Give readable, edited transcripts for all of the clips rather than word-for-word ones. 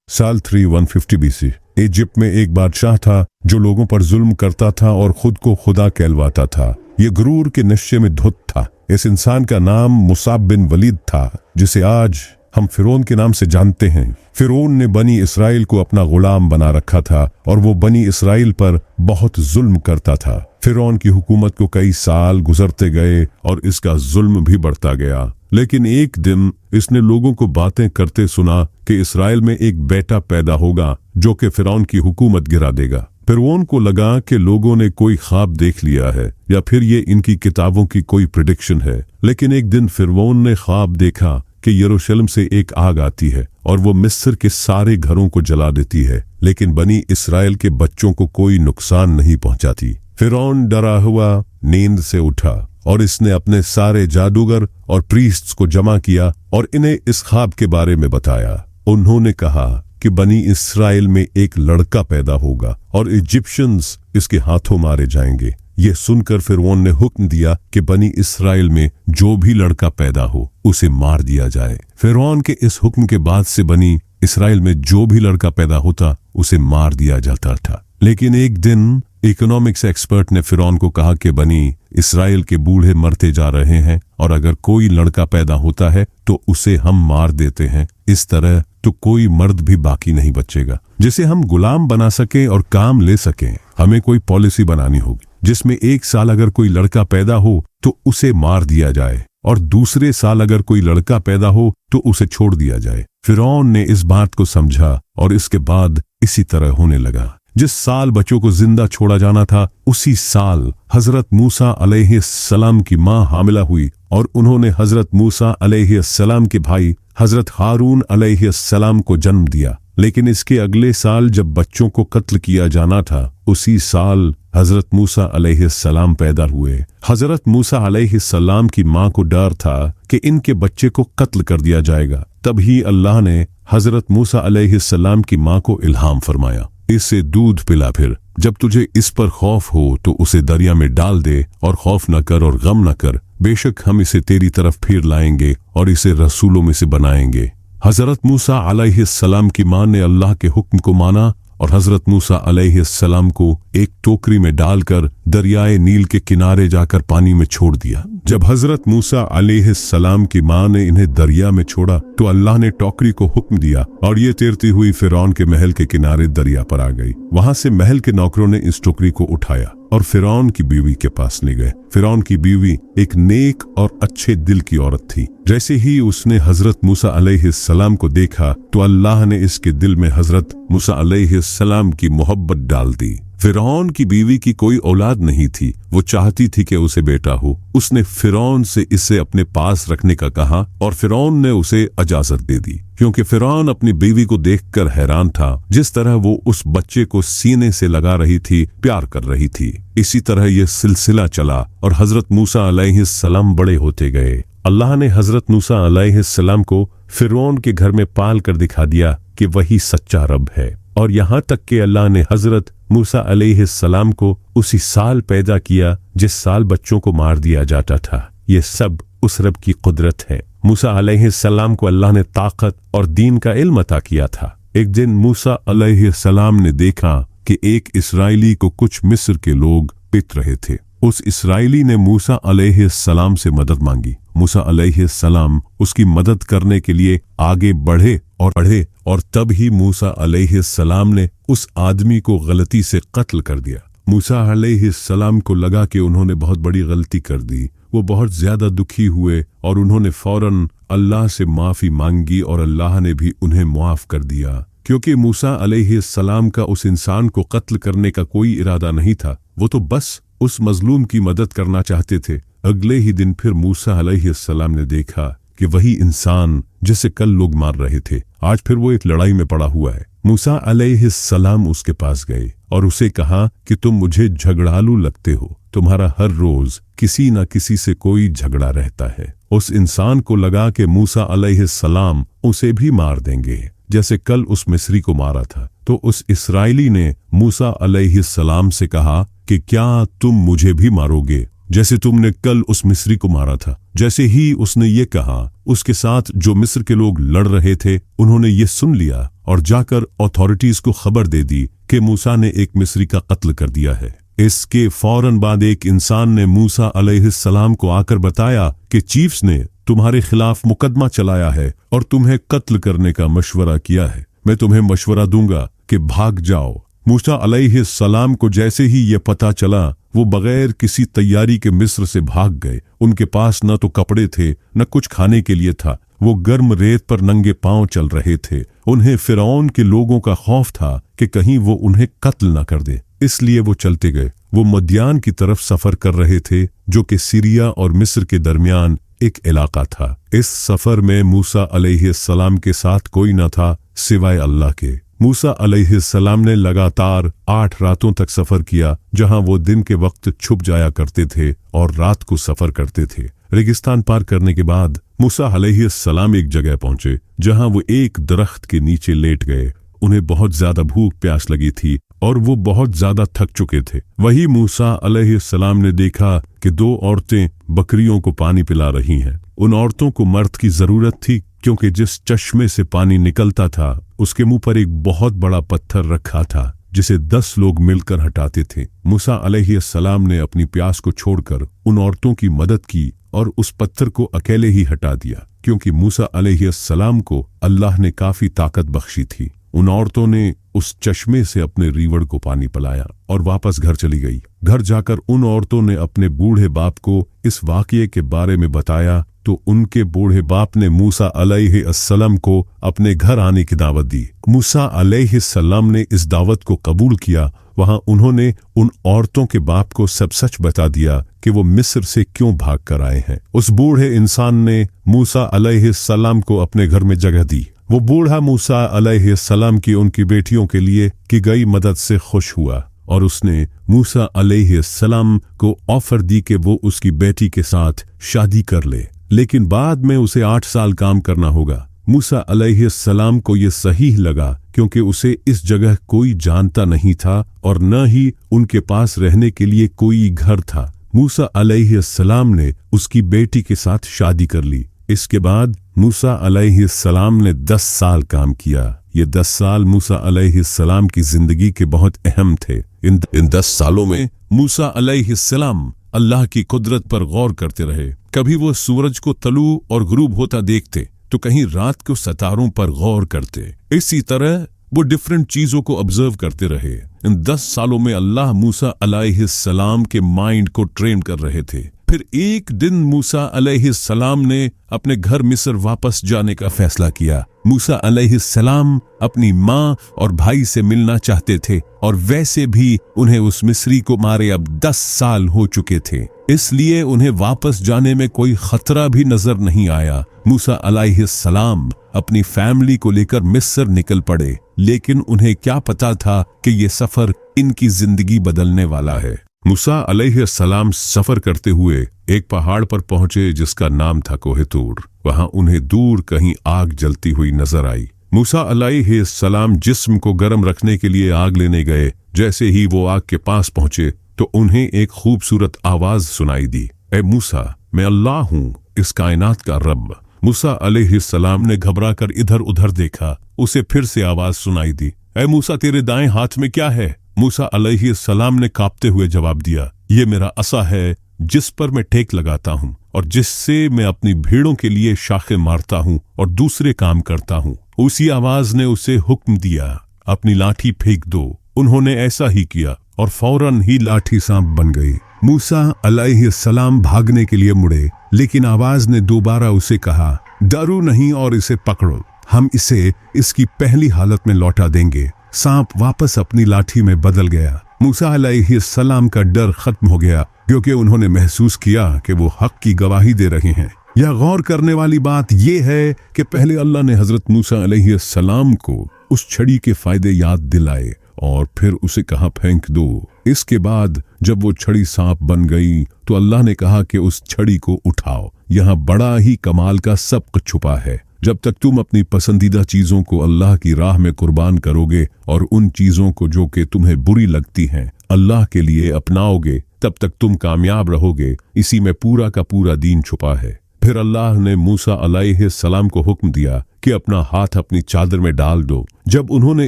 साल 3150 BC Egypt में एक बादशाह था जो लोगों पर जुल्म करता था और खुद को खुदा कहलवाता था। ये गुरूर के नशे में धुत था। इस इंसान का नाम मुसाब बिन वलीद था, जिसे आज हम फिरौन के नाम से जानते हैं। फिरौन ने बनी इसराइल को अपना गुलाम बना रखा था और वो बनी इसराइल पर बहुत जुल्म करता था। फिरौन की हुकूमत को कई साल गुजरते गए और इसका जुल्म भी बढ़ता गया। लेकिन एक दिन इसने लोगों को बातें करते सुना कि इसराइल में एक बेटा पैदा होगा जो कि फिरौन की हुकूमत गिरा देगा। फिरौन को लगा कि लोगों ने कोई ख्वाब देख लिया है या फिर ये इनकी किताबों की कोई प्रेडिक्शन है। लेकिन एक दिन फिरौन ने ख्वाब देखा कि यरूशलेम से एक आग आती है और वो मिस्र के सारे घरों को जला देती है, लेकिन बनी इसराइल के बच्चों को कोई नुकसान नहीं पहुंचाती। फिरौन डरा हुआ नींद से उठा और इसने अपने सारे जादूगर और प्रीस्ट्स को जमा किया और इन्हें इस ख्वाब के बारे में बताया। उन्होंने कहा कि बनी इसराइल में एक लड़का पैदा होगा और इजिप्शियंस इसके हाथों मारे जाएंगे। ये सुनकर फिरौन ने हुक्म दिया कि बनी इसराइल में जो भी लड़का पैदा हो उसे मार दिया जाए। फिरौन के इस हुक्म के बाद से बनी इसराइल में जो भी लड़का पैदा होता उसे मार दिया जाता था। लेकिन एक दिन इकोनॉमिक्स एक्सपर्ट ने फिरौन को कहा कि बनी इसराइल के बूढ़े मरते जा रहे हैं और अगर कोई लड़का पैदा होता है तो उसे हम मार देते हैं। इस तरह तो कोई मर्द भी बाकी नहीं बचेगा जिसे हम गुलाम बना सकें और काम ले सकें। हमें कोई पॉलिसी बनानी होगी जिसमें एक साल अगर कोई लड़का पैदा हो तो उसे मार दिया जाए और दूसरे साल अगर कोई लड़का पैदा हो तो उसे छोड़ दिया जाए। फिरौन ने इस बात को समझा और इसके बाद इसी तरह होने लगा। जिस साल बच्चों को जिंदा छोड़ा जाना था उसी साल हजरत मूसा अलैहिस्सलाम की मां हामिला हुई और उन्होंने हजरत मूसा अलैहिस्सलाम के भाई हजरत हारून अलैहिस्सलाम को जन्म दिया। लेकिन इसके अगले साल जब बच्चों को कत्ल किया जाना था उसी साल हजरत मूसा अलैहिस्सलाम पैदा हुए। हजरत मूसा अलैहिस्सलाम की मां को डर था कि इनके बच्चे को कत्ल कर दिया जाएगा। तभी अल्लाह ने हजरत मूसा अलैहिस्सलाम की मां को इल्हाम फरमाया, इसे दूध पिला, फिर जब तुझे इस पर खौफ हो तो उसे दरिया में डाल दे और खौफ न कर और गम न कर, बेशक हम इसे तेरी तरफ फिर लाएंगे और इसे रसूलों में से बनाएंगे। हजरत मूसा अलैहिस्सलाम की मां ने अल्लाह के हुक्म को माना और हजरत मूसा अलैहिस्सलाम को एक टोकरी में डालकर दरियाए नील के किनारे जाकर पानी में छोड़ दिया। जब हजरत मूसा अलैहिस्सलाम की मां ने इन्हें दरिया में छोड़ा तो अल्लाह ने टोकरी को हुक्म दिया और ये तैरती हुई फिरौन के महल के किनारे दरिया पर आ गई। वहां से महल के नौकरों ने इस टोकरी को उठाया और फिरौन की बीवी के पास ले गए। फिरौन की बीवी एक नेक और अच्छे दिल की औरत थी। जैसे ही उसने हजरत मूसा अलैहिस्सलाम को देखा तो अल्लाह ने इसके दिल में हजरत मूसा अलैहिस्सलाम की मोहब्बत डाल दी। फिरौन की बीवी की कोई औलाद नहीं थी, वो चाहती थी कि उसे बेटा हो। उसने फिरौन से इसे अपने पास रखने का कहा और फिरौन ने उसे इजाजत दे दी, क्योंकि फिरौन अपनी बीवी को देखकर हैरान था। जिस तरह वो उस बच्चे को सीने से लगा रही थी, प्यार कर रही थी। इसी तरह यह सिलसिला चला और हजरत मूसा अलैहिस्सलाम बड़े होते गए। अल्लाह ने हजरत मूसा अलैहिस्सलाम को फिरौन के घर में पाल कर दिखा दिया कि वही सच्चा रब है। और यहाँ तक कि अल्लाह ने हजरत मूसा अलैहिस्सलाम को उसी साल पैदा किया जिस साल बच्चों को मार दिया जाता था। ये सब उस रब की कुदरत है। मूसा अलैहिस्सलाम को अल्लाह ने ताकत और दीन का इल्म अता किया था। एक दिन मूसा अलैहिस्सलाम ने देखा कि एक इस्राएली को कुछ मिस्र के लोग पिट रहे थे। उस इस्राएली ने मूसा अलैहिस्सलाम से मदद मांगी। मूसा अलैहिस्सलाम उसकी मदद करने के लिए आगे बढ़े और तब ही मूसा अलैहिस्सलाम ने उस आदमी को गलती से कत्ल कर दिया। मूसा अलैहिस्सलाम को लगा कि उन्होंने बहुत बड़ी गलती कर दी। वो बहुत ज्यादा दुखी हुए और उन्होंने फौरन अल्लाह से माफी मांगी और अल्लाह ने भी उन्हें माफ कर दिया, क्योंकि मूसा अलैहिस्सलाम का उस इंसान को कत्ल करने का कोई इरादा नहीं था। वो तो बस उस मजलूम की मदद करना चाहते थे। अगले ही दिन फिर मूसा अलैहिस्सलाम ने देखा कि वही इंसान जिसे कल लोग मार रहे थे, आज फिर वो एक लड़ाई में पड़ा हुआ है। मूसा अलैहिस्सलाम उसके पास गए और उसे कहा कि तुम मुझे झगड़ालू लगते हो, तुम्हारा हर रोज किसी न किसी से कोई झगड़ा रहता है। उस इंसान को लगा कि मूसा अलैहिस्सलाम उसे भी मार देंगे जैसे कल उस मिस्री को मारा था। तो उस इस्राएली ने मूसा अलैहिस्सलाम से कहा कि क्या तुम मुझे भी मारोगे? जैसे तुमने कल उस मिस्री को मारा था। जैसे ही उसने ये कहा, उसके साथ जो मिस्र के लोग लड़ रहे थे उन्होंने ये सुन लिया और जाकर अथॉरिटीज को खबर दे दी कि मूसा ने एक मिस्री का कत्ल कर दिया है। इसके फौरन बाद एक इंसान ने मूसा अलैहिस्सलाम को आकर बताया कि चीफ्स ने तुम्हारे खिलाफ मुकदमा चलाया है और तुम्हें कत्ल करने का मशवरा किया है। मैं तुम्हें मशवरा दूंगा कि भाग जाओ। मूसा अलैहिस्सलाम को जैसे ही ये पता चला, वो बगैर किसी तैयारी के मिस्र से भाग गए। उनके पास न तो कपड़े थे न कुछ खाने के लिए था। वो गर्म रेत पर नंगे पांव चल रहे थे। उन्हें फिरौन के लोगों का खौफ था कि कहीं वो उन्हें कत्ल न कर दे, इसलिए वो चलते गए। वो मदियान की तरफ सफर कर रहे थे, जो कि सीरिया और मिस्र के दरमियान एक इलाका था। इस सफर में मूसा अलैहिस्सलाम के साथ कोई न था सिवाय अल्लाह के। मूसा अलैहिस्सलाम ने लगातार 8 रातों तक सफर किया, जहां वो दिन के वक्त छुप जाया करते थे और रात को सफर करते थे। रेगिस्तान पार करने के बाद मूसा अलैहिस्सलाम एक जगह पहुंचे, जहां वो एक दरख्त के नीचे लेट गए। उन्हें बहुत ज्यादा भूख प्यास लगी थी और वो बहुत ज्यादा थक चुके थे। वही मूसा अलैहिस्सलाम ने देखा कि 2 औरतें बकरियों को पानी पिला रही हैं। उन औरतों को मर्द की जरूरत थी, क्योंकि जिस चश्मे से पानी निकलता था उसके मुंह पर एक बहुत बड़ा पत्थर रखा था, जिसे 10 लोग मिलकर हटाते थे। मूसा अलैहिस्सलाम ने अपनी प्यास को छोड़कर उन औरतों की मदद की और उस पत्थर को अकेले ही हटा दिया, क्योंकि मूसा अलैहिस्सलाम को अल्लाह ने काफी ताकत बख्शी थी। उन औरतों ने उस चश्मे से अपने रीवड़ को पानी पिलाया और वापस घर चली गई। घर जाकर उन औरतों ने अपने बूढ़े बाप को इस वाकये के बारे में बताया, तो उनके बूढ़े बाप ने मूसा अलैहिस्सलाम को अपने घर आने की दावत दी। मूसा अलैहिस्सलाम ने इस दावत को कबूल किया। वहां उन्होंने उन औरतों के बाप को सब सच बता दिया कि वो मिस्र से क्यों भाग कर आए हैं। उस बूढ़े इंसान ने मूसा अलैहिस्सलाम को अपने घर में जगह दी। वो बूढ़ा मूसा अलैहिस्सलाम की उनकी बेटियों के लिए की गई मदद से खुश हुआ और उसने मूसा अलैहिस्सलाम को ऑफर दी कि वो उसकी बेटी के साथ शादी कर ले, लेकिन बाद में उसे 8 साल काम करना होगा। मूसा अलैहिस्सलाम को ये सही लगा, क्योंकि उसे इस जगह कोई जानता नहीं था और न ही उनके पास रहने के लिए कोई घर था। मूसा अलैहिस्सलाम ने उसकी बेटी के साथ शादी कर ली। इसके बाद मूसा अलैहिस्सलाम ने 10 साल काम किया। ये 10 साल मूसा अलैहिस्सलाम की जिंदगी के बहुत अहम थे। इन 10 सालों में मूसा अलैहिस्सलाम अल्लाह की कुदरत पर गौर करते रहे। कभी वो सूरज को तलू और गुरूब होता देखते, तो कहीं रात को सितारों पर गौर करते। इसी तरह वो डिफरेंट चीजों को ऑब्जर्व करते रहे। इन 10 सालों में अल्लाह मूसा अलैहिस्सलाम के माइंड को ट्रेन कर रहे थे। फिर एक दिन मूसा अलैहिस्सलाम ने अपने घर मिस्र वापस जाने का फैसला किया। मूसा अलैहिस्सलाम अपनी माँ और भाई से मिलना चाहते थे, और वैसे भी उन्हें उस मिस्री को मारे अब 10 साल हो चुके थे, इसलिए उन्हें वापस जाने में कोई खतरा भी नजर नहीं आया। मूसा अलैहिस्सलाम अपनी फैमिली को लेकर मिस्र निकल पड़े, लेकिन उन्हें क्या पता था कि ये सफर इनकी जिंदगी बदलने वाला है। मूसा अलैहिस्सलाम सफर करते हुए एक पहाड़ पर पहुंचे, जिसका नाम था कोहे तूर। वहां उन्हें दूर कहीं आग जलती हुई नजर आई। मूसा अलैहिस्सलाम जिस्म को गर्म रखने के लिए आग लेने गए। जैसे ही वो आग के पास पहुंचे, तो उन्हें एक खूबसूरत आवाज सुनाई दी, ए मूसा, मैं अल्लाह हूँ, इस कायनात का रब। मूसा अलैहिस्सलाम ने घबरा कर इधर उधर देखा। उसे फिर से आवाज सुनाई दी, ए मूसा, तेरे दाएं हाथ में क्या है? मूसा अलैहिस्सलाम ने कांपते हुए जवाब दिया, ये मेरा असा है, जिस पर मैं टेक लगाता हूँ और जिससे मैं अपनी भीड़ों के लिए शाखे मारता हूँ और दूसरे काम करता हूँ। उसी आवाज ने उसे हुक्म दिया, अपनी लाठी फेंक दो। उन्होंने ऐसा ही किया और फौरन ही लाठी सांप बन गई। मूसा अलैहिस्सलाम भागने के लिए मुड़े, लेकिन आवाज ने दोबारा उसे कहा, डरो नहीं और इसे पकड़ो, हम इसे इसकी पहली हालत में लौटा देंगे। सांप वापस अपनी लाठी में बदल गया। मूसा अलैहिस्सलाम का डर खत्म हो गया, क्योंकि उन्होंने महसूस किया कि वो हक की गवाही दे रहे हैं। यह गौर करने वाली बात यह है कि पहले अल्लाह ने हजरत मूसा अलैहिस्सलाम को उस छड़ी के फायदे याद दिलाए और फिर उसे कहा फेंक दो। इसके बाद जब वो छड़ी सांप बन गई, तो अल्लाह ने कहा कि उस छड़ी को उठाओ। यहाँ बड़ा ही कमाल का सबक छुपा है। जब तक तुम अपनी पसंदीदा चीजों को अल्लाह की राह में कुर्बान करोगे और उन चीजों को जो कि तुम्हें बुरी लगती हैं अल्लाह के लिए अपनाओगे, तब तक तुम कामयाब रहोगे, इसी में पूरा का पूरा दीन छुपा है। फिर अल्लाह ने मूसा अलैहिस्सलाम को हुक्म दिया कि अपना हाथ अपनी चादर में डाल दो। जब उन्होंने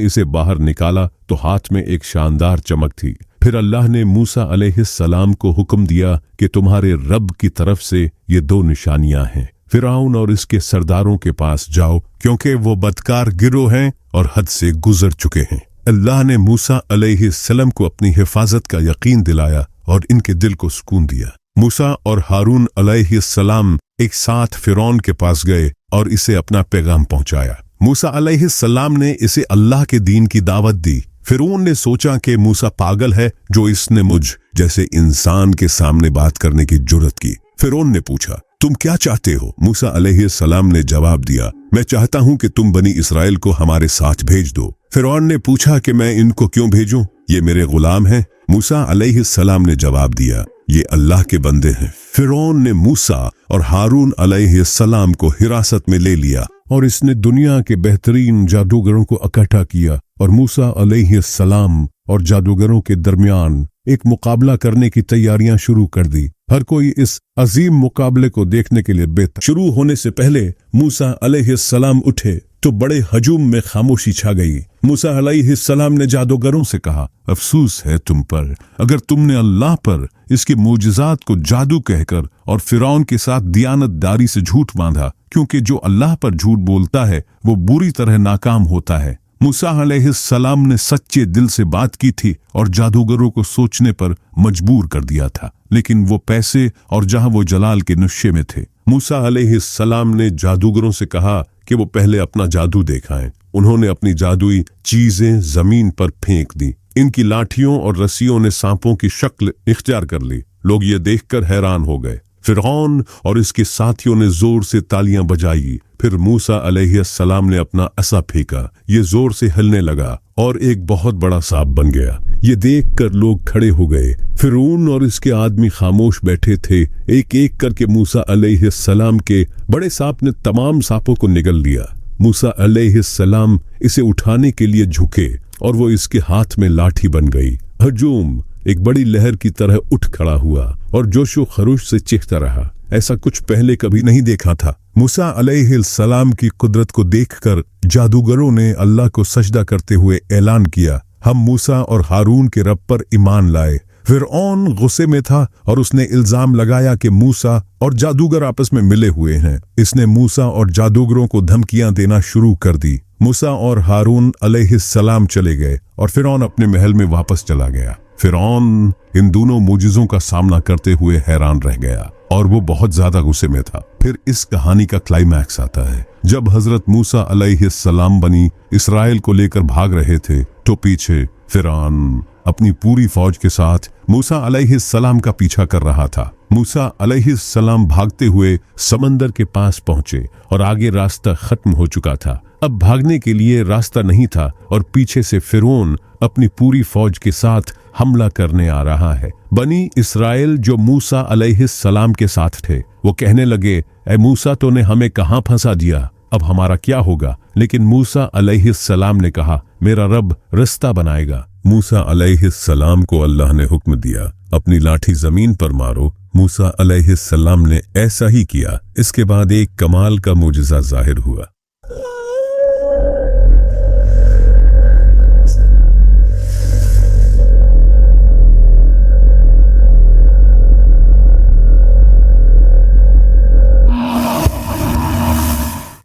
इसे बाहर निकाला तो हाथ में एक शानदार चमक थी। फिर अल्लाह ने मूसा अलैहिस्सलाम को हुक्म दिया कि तुम्हारे रब की तरफ से ये 2 निशानियां हैं। फिरौन और इसके सरदारों के पास जाओ, क्योंकि वो बदकार गिरोह हैं और हद से गुजर चुके हैं। अल्लाह ने मूसा अलैहिस्सलाम को अपनी हिफाजत का यकीन दिलाया और इनके दिल को सुकून दिया। मूसा और हारून अलैहिस्सलाम एक साथ फिरौन के पास गए और इसे अपना पैगाम पहुंचाया। मूसा अलैहिस्सलाम ने इसे अल्लाह के दीन की दावत दी। फिरौन ने सोचा कि मूसा पागल है जो इसने मुझ जैसे इंसान के सामने बात करने की जुर्रत की। फिरौन ने पूछा, तुम क्या चाहते हो? मूसा अलैहिस्सलाम ने जवाब दिया, मैं चाहता हूं कि तुम बनी इसराइल को हमारे साथ भेज दो। फिरौन ने पूछा कि मैं इनको क्यों भेजूं? ये मेरे गुलाम हैं। मूसा अलैहिस्सलाम ने जवाब दिया, ये अल्लाह के बंदे हैं। फिरौन ने मूसा और हारून अलैहिस्सलाम को हिरासत में ले लिया और इसने दुनिया के बेहतरीन जादूगरों को इकट्ठा किया और मूसा अलैहिस्सलाम और जादूगरों के दरमियान एक मुकाबला करने की तैयारियां शुरू कर दी। हर कोई इस अजीम मुकाबले को देखने के लिए बेताब। शुरू होने से पहले मूसा अलैहिस्सलाम उठे तो बड़े हजूम में खामोशी छा गई। मूसा अलैहिस्सलाम ने जादूगरों से कहा, अफसोस है तुम पर, अगर तुमने अल्लाह पर इसके मोजज़ात को जादू कहकर और फिरौन के साथ दियानतदारी से झूठ बांधा, क्योंकि जो अल्लाह पर झूठ बोलता है वो बुरी तरह नाकाम होता है। मूसा अलैहिस्सलाम ने सच्चे दिल से बात की थी और जादूगरों को सोचने पर मजबूर कर दिया था, लेकिन वो पैसे और जहां वो जलाल के नशे में थे। मूसा अलैहिस्सलाम ने जादूगरों से कहा कि वो पहले अपना जादू दिखाएं। उन्होंने अपनी जादुई चीजें जमीन पर फेंक दी। इनकी लाठियों और रस्सियों ने सांपों की शक्ल इख्तियार कर ली। लोग ये देखकर हैरान हो गए। फिरौन और इसके साथियों ने जोर से तालियां बजाई। फिर मूसा अलैहिस्सलाम ने अपना असा फेंका। ये जोर से हिलने लगा और एक बहुत बड़ा सांप बन गया। ये देखकर लोग खड़े हो गए। फिरौन और इसके आदमी खामोश बैठे थे। एक एक करके मूसा अलैहिस्सलाम के बड़े सांप ने तमाम सांपों को निगल लिया। मूसा अलैहिस्सलाम इसे उठाने के लिए झुके और वो इसके हाथ में लाठी बन गई। हजूम एक बड़ी लहर की तरह उठ खड़ा हुआ और जोशो खरोश से चीखता रहा। ऐसा कुछ पहले कभी नहीं देखा था। मूसा अलैहिस्सलाम की कुदरत को देखकर जादूगरों ने अल्लाह को सजदा करते हुए ऐलान किया, हम मूसा और हारून के रब पर ईमान लाए। फिरौन गुस्से में था और उसने इल्जाम लगाया कि मूसा और जादूगर आपस में मिले हुए हैं। इसने मूसा और जादूगरों को धमकियां देना शुरू कर दी। मूसा और हारून अलैहिस्सलाम चले गए और फिरौन अपने महल में वापस चला गया। फिरौन इन दोनों मुजिज़ों का सामना करते हुए हैरान रह गया और वो बहुत ज्यादा गुस्से में था। फिर इस कहानी का क्लाइमैक्स आता है। जब हजरत मूसा अलैहिस्सलाम बनी इसराइल को लेकर भाग रहे थे तो पीछे फिरौन अपनी पूरी फौज के साथ मूसा अलैहिस्सलाम का पीछा कर रहा था। मूसा अलैहिस्सलाम भागते हुए समंदर के पास पहुंचे और आगे रास्ता खत्म हो चुका था। अब भागने के लिए रास्ता नहीं था और पीछे से फिरौन अपनी पूरी फौज के साथ हमला करने आ रहा है। बनी इसराइल जो मूसा अलैहिस्सलाम के साथ थे वो कहने लगे, ऐ मूसा तूने हमें कहां फंसा दिया, अब हमारा क्या होगा? लेकिन मूसा अलैहिस्सलाम ने कहा, मेरा रब रास्ता बनाएगा। मूसा अलैहिस्सलाम को अल्लाह ने हुक्म दिया, अपनी लाठी जमीन पर मारो। मूसा अलैहिस्सलाम ने ऐसा ही किया। इसके बाद एक कमाल का मुजज़ा जाहिर हुआ।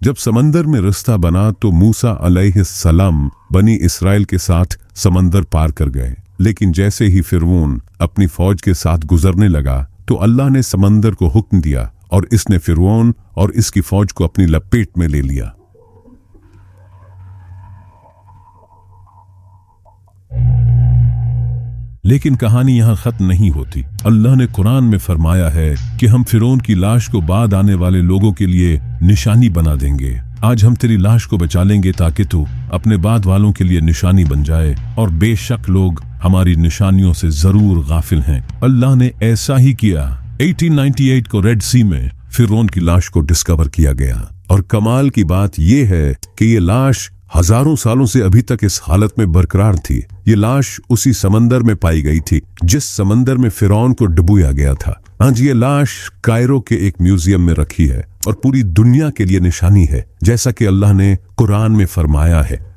जब समंदर में रास्ता बना तो मूसा अलैहिस्सलाम बनी इसराइल के साथ समंदर पार कर गए। लेकिन जैसे ही फिरौन अपनी फौज के साथ गुजरने लगा तो अल्लाह ने समंदर को हुक्म दिया और इसने फिरौन और इसकी फौज को अपनी लपेट में ले लिया। लेकिन कहानी यहाँ खत्म नहीं होती। अल्लाह ने कुरान में फरमाया है कि हम फिरौन की लाश को बाद आने वाले लोगों के लिए निशानी बना देंगे। आज हम तेरी लाश को बचा लेंगे ताकि तू अपने बाद वालों के लिए निशानी बन जाए, और बेशक लोग हमारी निशानियों से जरूर गाफिल हैं। अल्लाह ने ऐसा ही किया। 1898 को रेड सी में फिरौन की लाश को डिस्कवर किया गया और कमाल की बात यह है कि ये लाश हजारों सालों से अभी तक इस हालत में बरकरार थी। ये लाश उसी समंदर में पाई गई थी जिस समंदर में फिरौन को डुबोया गया था। आज ये लाश कायरो के एक म्यूजियम में रखी है और पूरी दुनिया के लिए निशानी है, जैसा कि अल्लाह ने कुरान में फरमाया है।